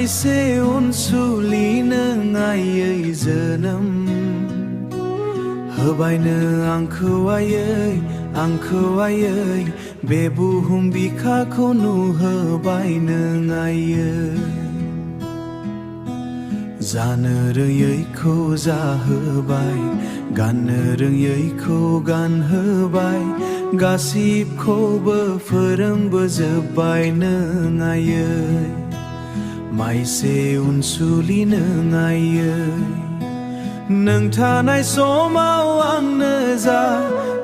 माइसे अनसुलि नों आयै जोनोम होबायनो आंखौ आयै बे बुहुम बिखाखौ नुहोबाय नों आयै जानो रोङैखौ जाहोबाय गाननो रोङैखौ गानहोबाय गासिबखौबो फोरोंबोजोब्बाय नों आयै माइसे अनसुलि नों आयै नों थानाय समाव आंनो जा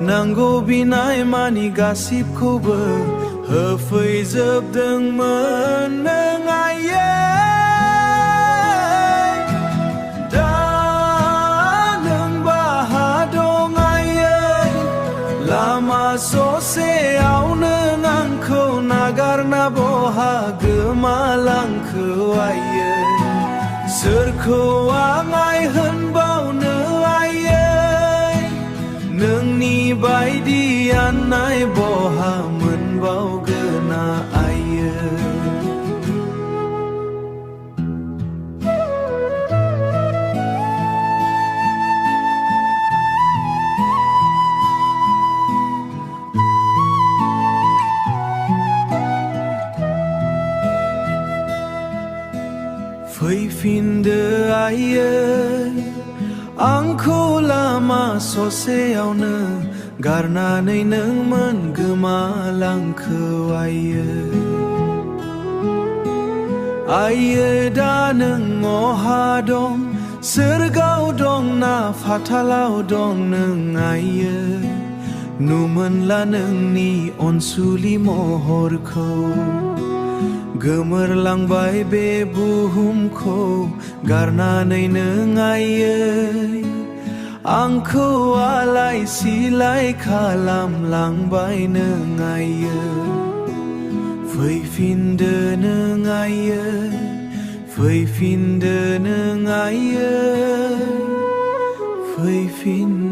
नांगौ बिनाय मानि गासिबखौबो होफैजोबदोंमोन नों आयै दा नों बाहा दं आयै लामा ससेयाव नों आंखौ नागारना बहा गोमालांखो आयै सोरखौ आंहाय होनबावनो आयै नोंनि बायदि अननाय बहा मोनबावगोन आयै फैफिनदो आयै आंखौ लामा ससेयावनो गारनानै नोंमोन गोमालांखो आयै दा नों अहा दं सोरगाव दं ना फाथालाव दं नों आयै नुमोनला नोंनि अनसुलि महरखौ गोमोरलांबाय बे बुहुमखौ गारनानै नों आयै आंखौ आलाय सिलाय खालामलांबाय नों आयै फैफिनदो नों आयै फैफिनदो नों आयै फैफिनदो